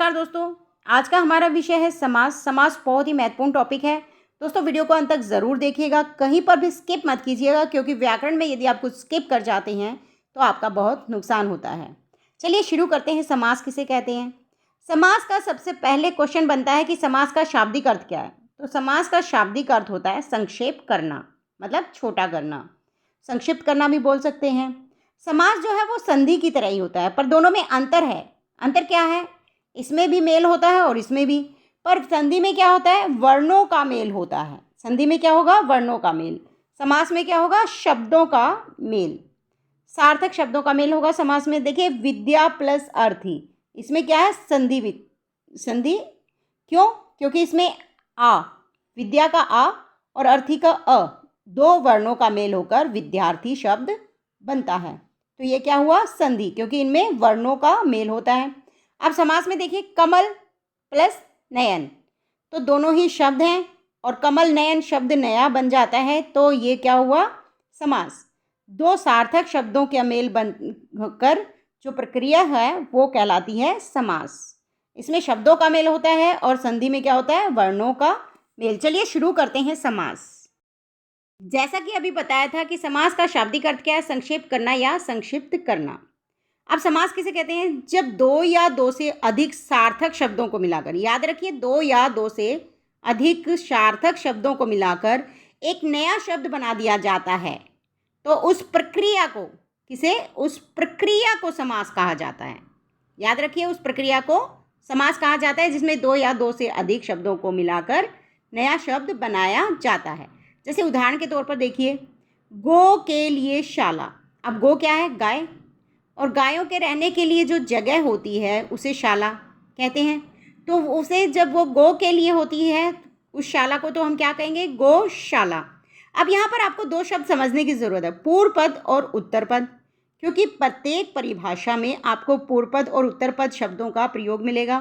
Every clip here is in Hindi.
नमस्कार दोस्तों। आज का हमारा विषय है समास। समास बहुत ही महत्वपूर्ण टॉपिक है। दोस्तों वीडियो को अंत तक ज़रूर देखिएगा, कहीं पर भी स्किप मत कीजिएगा, क्योंकि व्याकरण में यदि आप कुछ स्किप कर जाते हैं तो आपका बहुत नुकसान होता है। चलिए शुरू करते हैं। समास किसे कहते हैं? समास का सबसे पहले क्वेश्चन बनता है कि समास का शाब्दिक अर्थ क्या है। तो समास का शाब्दिक अर्थ होता है संक्षेप करना, मतलब छोटा करना, संक्षिप्त करना भी बोल सकते हैं। समास जो है वो संधि की तरह ही होता है, पर दोनों में अंतर है। अंतर क्या है? इसमें भी मेल होता है और इसमें भी, पर संधि में क्या होता है? वर्णों का मेल होता है। संधि में क्या होगा? वर्णों का मेल। समास में क्या होगा? शब्दों का मेल, सार्थक शब्दों का मेल होगा समास में। देखिए विद्या प्लस अर्थी, इसमें क्या है? संधि। संधि क्यों? क्योंकि इसमें आ, विद्या का आ और अर्थी का अ, दो वर्णों का मेल होकर विद्यार्थी शब्द बनता है। तो ये क्या हुआ? संधि, क्योंकि इनमें वर्णों का मेल होता है। अब समास में देखिए कमल प्लस नयन, तो दोनों ही शब्द हैं और कमल नयन शब्द नया बन जाता है, तो ये क्या हुआ? समास। दो सार्थक शब्दों के मेल बनकर जो प्रक्रिया है वो कहलाती है समास। इसमें शब्दों का मेल होता है और संधि में क्या होता है? वर्णों का मेल। चलिए शुरू करते हैं समास। जैसा कि अभी बताया था कि समास का शाब्दिक अर्थ क्या है? संक्षेप करना या संक्षिप्त करना। अब समास किसे कहते हैं? जब दो या दो से अधिक सार्थक शब्दों को मिलाकर, याद रखिए दो या दो से अधिक सार्थक शब्दों को मिलाकर एक नया शब्द बना दिया जाता है, तो उस प्रक्रिया को किसे? उस प्रक्रिया को समास कहा जाता है। याद रखिए उस प्रक्रिया को समास कहा जाता है जिसमें दो या दो से अधिक शब्दों को मिलाकर नया शब्द बनाया जाता है। जैसे उदाहरण के तौर पर देखिए, गो के लिए शाला। अब गो क्या है? गाय, और गायों के रहने के लिए जो जगह होती है उसे शाला कहते हैं। तो उसे जब वो गो के लिए होती है, उस शाला को तो हम क्या कहेंगे? गौशाला। अब यहाँ पर आपको दो शब्द समझने की ज़रूरत है, पूर्व पद और उत्तर पद, क्योंकि प्रत्येक परिभाषा में आपको पूर्व पद और उत्तर पद शब्दों का प्रयोग मिलेगा।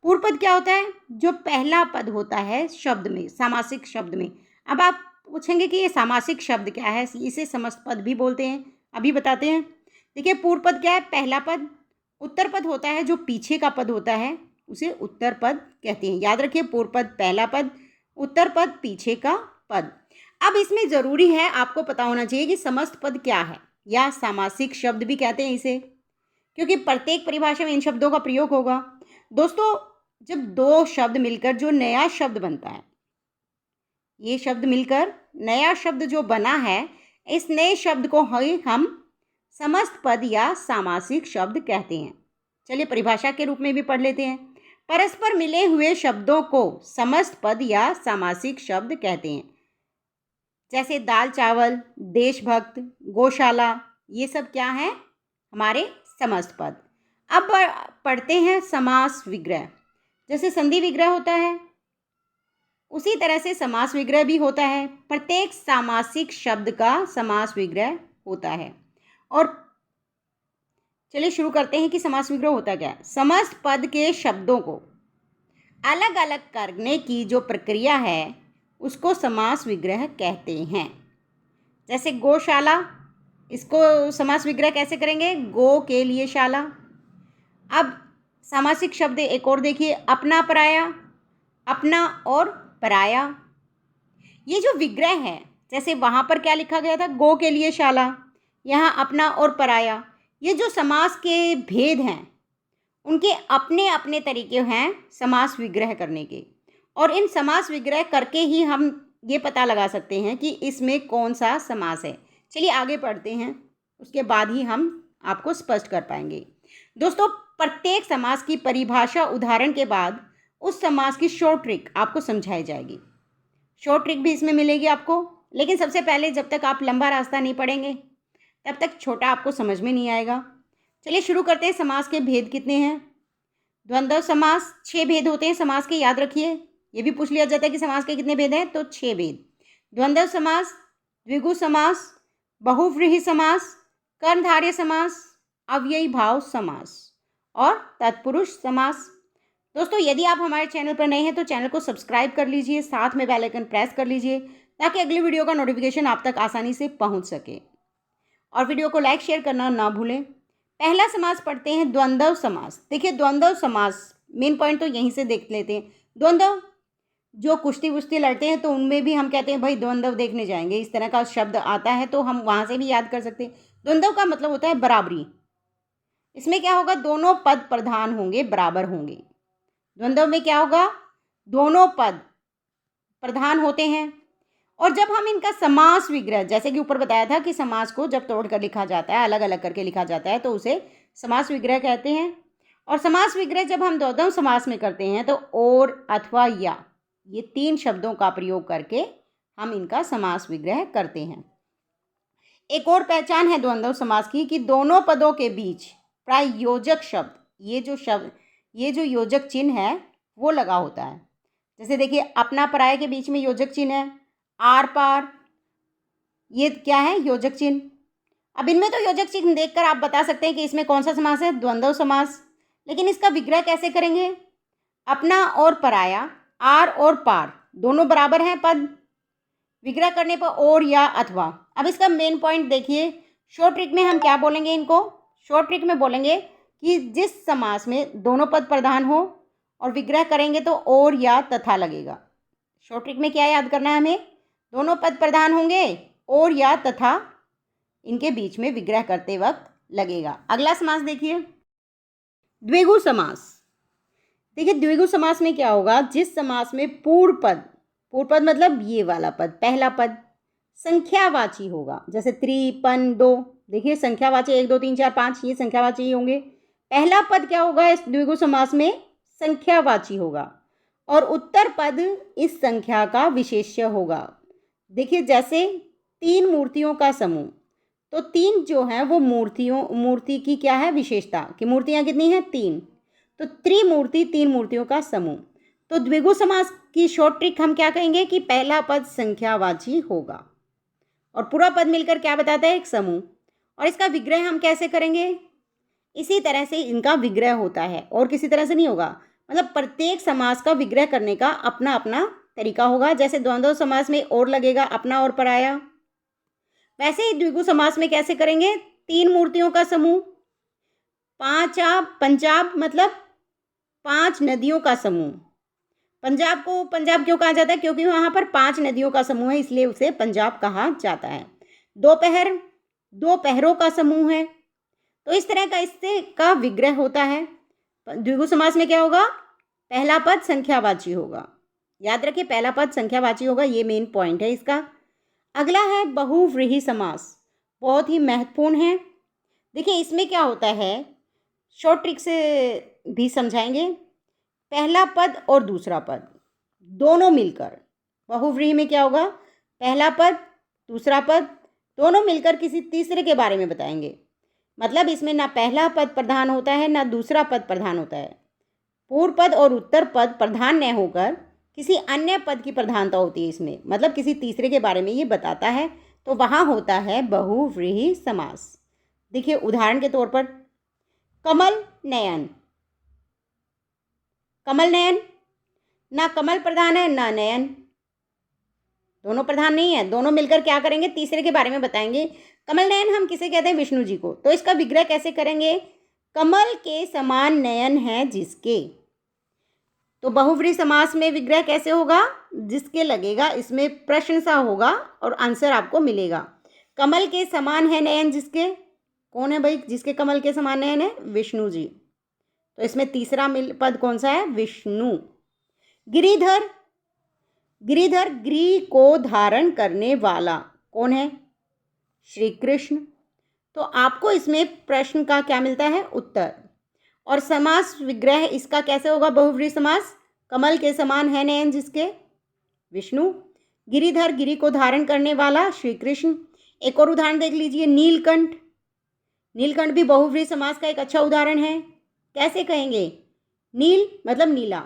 पूर्व पद क्या होता है? जो पहला पद होता है शब्द में, सामासिक शब्द में। अब आप पूछेंगे कि ये सामासिक शब्द क्या है? इसे समस्त पद भी बोलते हैं, अभी बताते हैं। देखिए पूर्व पद क्या है? पहला पद। उत्तर पद होता है जो पीछे का पद होता है, उसे उत्तर पद कहते हैं। याद रखिए पूर्व पद पहला पद, उत्तर पद पीछे का पद। अब इसमें ज़रूरी है आपको पता होना चाहिए कि समस्त पद क्या है, या सामासिक शब्द भी कहते हैं इसे, क्योंकि प्रत्येक परिभाषा में इन शब्दों का प्रयोग होगा। दोस्तों जब दो शब्द मिलकर जो नया शब्द बनता है, ये शब्द मिलकर नया शब्द जो बना है, इस नए शब्द को हम समस्त पद या सामासिक शब्द कहते हैं। चलिए परिभाषा के रूप में भी पढ़ लेते हैं। परस्पर मिले हुए शब्दों को समस्त पद या सामासिक शब्द कहते हैं। जैसे दाल चावल, देशभक्त, गौशाला, ये सब क्या है? हमारे समस्त पद। अब पढ़ते हैं समास विग्रह। जैसे संधि विग्रह होता है, उसी तरह से समास विग्रह भी होता है। प्रत्येक सामासिक शब्द का समास विग्रह होता है। और चलिए शुरू करते हैं कि समास विग्रह होता क्या है। समस्त पद के शब्दों को अलग अलग करने की जो प्रक्रिया है उसको समास विग्रह कहते हैं। जैसे गौशाला, इसको समास विग्रह कैसे करेंगे? गो के लिए शाला। अब सामासिक शब्द एक और देखिए, अपना पराया, अपना और पराया। ये जो विग्रह है, जैसे वहाँ पर क्या लिखा गया था? गो के लिए शाला, यहाँ अपना और पराया। ये जो समास के भेद हैं उनके अपने अपने तरीके हैं समास विग्रह करने के, और इन समास विग्रह करके ही हम ये पता लगा सकते हैं कि इसमें कौन सा समास है। चलिए आगे पढ़ते हैं, उसके बाद ही हम आपको स्पष्ट कर पाएंगे। दोस्तों प्रत्येक समास की परिभाषा उदाहरण के बाद उस समास की शॉर्ट ट्रिक आपको समझाई जाएगी। शॉर्ट ट्रिक भी इसमें मिलेगी आपको, लेकिन सबसे पहले जब तक आप लंबा रास्ता नहीं पढ़ेंगे तब तक छोटा आपको समझ में नहीं आएगा। चलिए शुरू करते हैं। समास के भेद कितने हैं? द्वंद्व समास 6 भेद होते हैं समास के, याद रखिए। ये भी पूछ लिया जाता है कि समास के कितने भेद हैं, तो 6 भेद। द्वंद्व समास, द्विगु समास, बहुव्रीहि समास, कर्मधारय समास, अव्ययी भाव समास और तत्पुरुष समास। दोस्तों यदि आप हमारे चैनल पर नए हैं तो चैनल को सब्सक्राइब कर लीजिए, साथ में बेल आइकन प्रेस कर लीजिए ताकि अगली वीडियो का नोटिफिकेशन आप तक आसानी से पहुंच सके, और वीडियो को लाइक शेयर करना ना भूलें। पहला समास पढ़ते हैं द्वंद्व समास। देखिए द्वंद्व समास मेन पॉइंट तो यहीं से देख लेते हैं। द्वंद्व, जो कुश्ती वुश्ती लड़ते हैं तो उनमें भी हम कहते हैं भाई द्वंद्व देखने जाएंगे, इस तरह का शब्द आता है तो हम वहाँ से भी याद कर सकते हैं। द्वंद्व का मतलब होता है बराबरी। इसमें क्या होगा, दोनों पद प्रधान होंगे, बराबर होंगे। द्वंद्व में क्या होगा, दोनों पद प्रधान होते हैं। और जब हम इनका समास विग्रह, जैसे कि ऊपर बताया था कि समास को जब तोड़कर लिखा जाता है, अलग अलग करके लिखा जाता है, तो उसे समास विग्रह कहते हैं। और समास विग्रह जब हम द्वंद्व समास में करते हैं तो और, अथवा, या, ये 3 शब्दों का प्रयोग करके हम इनका समास विग्रह करते हैं। एक और पहचान है द्वंद्व समास की कि दोनों पदों के बीच प्राय योजक शब्द, ये जो योजक चिन्ह है वो लगा होता है। जैसे देखिए, अपना पराया के बीच में योजक चिन्ह है, आर पार, ये क्या है, योजक चिन्ह। अब इनमें तो योजक चिन्ह देखकर आप बता सकते हैं कि इसमें कौन सा समास है, द्वंद्व समास। लेकिन इसका विग्रह कैसे करेंगे, अपना और पराया, आर और पार दोनों बराबर हैं पद, विग्रह करने पर और, या, अथवा। अब इसका मेन पॉइंट देखिए, शॉर्ट ट्रिक में हम क्या बोलेंगे इनको, शॉर्ट ट्रिक में बोलेंगे कि जिस समास में दोनों पद प्रधान हो और विग्रह करेंगे तो और, या, तथा लगेगा। शॉर्ट ट्रिक में क्या याद करना है हमें, दोनों पद प्रधान होंगे और, या, तथा इनके बीच में विग्रह करते वक्त लगेगा। अगला समास देखिए, द्विगु समास। देखिए, द्विगु समास में क्या होगा, जिस समास में पूर्व पद मतलब ये वाला पद, पहला पद संख्यावाची होगा, जैसे त्रि, पन, दो, देखिए संख्यावाची 1 2 3 4 5, ये संख्यावाची ही होंगे। पहला पद क्या होगा इस द्विगु समास में, संख्यावाची होगा, और उत्तर पद इस संख्या का विशेष्य होगा। देखिए, जैसे 3 मूर्तियों का समूह, तो 3 जो है वो मूर्ति की क्या है विशेषता, कि मूर्तियां कितनी हैं, 3, तो त्रिमूर्ति, 3 मूर्तियों का समूह। तो द्विगु समास की शॉर्ट ट्रिक हम क्या कहेंगे कि पहला पद संख्यावाची होगा और पूरा पद मिलकर क्या बताता है, एक समूह। और इसका विग्रह हम कैसे करेंगे, इसी तरह से इनका विग्रह होता है और किसी तरह से नहीं होगा। मतलब प्रत्येक समास का विग्रह करने का अपना अपना तरीका होगा। जैसे द्वंद्व समास में और लगेगा, अपना और पराया, वैसे ही द्विगु समास में कैसे करेंगे, 3 मूर्तियों का समूह, पंजाब मतलब 5 नदियों का समूह। पंजाब को पंजाब क्यों कहा जाता है, क्योंकि वहाँ पर 5 नदियों का समूह है, इसलिए उसे पंजाब कहा जाता है। दोपहर, 2 पहरों का समूह है। तो इस तरह का इससे का विग्रह होता है। द्विगु समास में क्या होगा, पहला पद संख्यावाची होगा, याद रखिए पहला पद संख्यावाची होगा, ये मेन पॉइंट है इसका। अगला है बहुव्रीहि समास, बहुत ही महत्वपूर्ण है। देखिए, इसमें क्या होता है, शॉर्ट ट्रिक से भी समझाएंगे। पहला पद और दूसरा पद दोनों मिलकर, बहुव्रीहि में क्या होगा, पहला पद दूसरा पद दोनों मिलकर किसी तीसरे के बारे में बताएंगे। मतलब इसमें ना पहला पद प्रधान होता है ना दूसरा पद प्रधान होता है। पूर्व पद और उत्तर पद प्रधान न होकर किसी अन्य पद की प्रधानता होती है इसमें, मतलब किसी तीसरे के बारे में ये बताता है, तो वहाँ होता है बहुव्रीहि समास। देखिए, उदाहरण के तौर पर कमल नयन, कमल नयन, ना कमल प्रधान है ना नयन, दोनों प्रधान नहीं है, दोनों मिलकर क्या करेंगे, तीसरे के बारे में बताएंगे। कमल नयन हम किसे कहते हैं, विष्णु जी को। तो इसका विग्रह कैसे करेंगे, कमल के समान नयन है जिसके। तो बहुव्रीहि समास में विग्रह कैसे होगा, जिसके लगेगा, इसमें प्रश्न सा होगा और आंसर आपको मिलेगा। कमल के समान है नयन जिसके, कौन है भाई जिसके कमल के समान नयन है, विष्णु जी। तो इसमें तीसरा पद कौन सा है, विष्णु। गिरिधर, गिरिधर गिरि को धारण करने वाला कौन है, श्री कृष्ण। तो आपको इसमें प्रश्न का क्या मिलता है, उत्तर। और समास विग्रह इसका कैसे होगा, बहुव्रीहि समास, कमल के समान है नयन जिसके, विष्णु। गिरिधर गिरि को धारण करने वाला, श्री कृष्ण। एक और उदाहरण देख लीजिए, नीलकंठ, नीलकंठ भी बहुव्रीहि समास का एक अच्छा उदाहरण है। कैसे कहेंगे, नील मतलब नीला,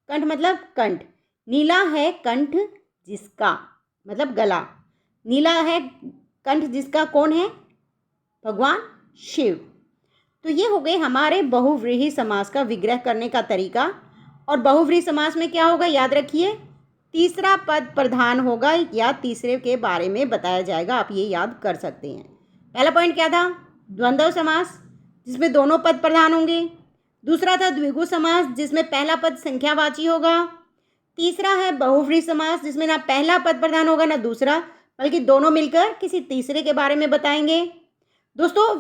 कंठ मतलब कंठ, नीला है कंठ जिसका, मतलब गला, नीला है कंठ जिसका कौन है, भगवान शिव। तो ये हो गए हमारे बहुव्रीहि समास का विग्रह करने का तरीका। और बहुव्रीहि समास में क्या होगा, याद रखिए, तीसरा पद प्रधान होगा या तीसरे के बारे में बताया जाएगा, आप ये याद कर सकते हैं। पहला पॉइंट क्या था, द्वंद्व समास जिसमें दोनों पद प्रधान होंगे। दूसरा था द्विगु समास, जिसमें पहला पद संख्यावाची होगा। तीसरा है बहुव्रीहि समास, जिसमें ना पहला पद प्रधान होगा ना दूसरा, बल्कि दोनों मिलकर किसी तीसरे के बारे में बताएंगे। दोस्तों,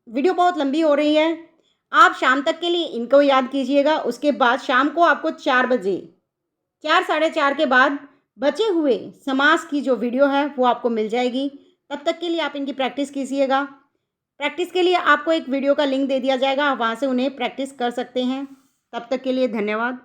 वीडियो बहुत लंबी हो रही है, आप शाम तक के लिए इनको याद कीजिएगा। उसके बाद शाम को आपको 4 बजे, 4 साढ़े 4 के बाद बचे हुए समास की जो वीडियो है वो आपको मिल जाएगी। तब तक के लिए आप इनकी प्रैक्टिस कीजिएगा। प्रैक्टिस के लिए आपको एक वीडियो का लिंक दे दिया जाएगा, आप वहाँ से उन्हें प्रैक्टिस कर सकते हैं। तब तक के लिए धन्यवाद।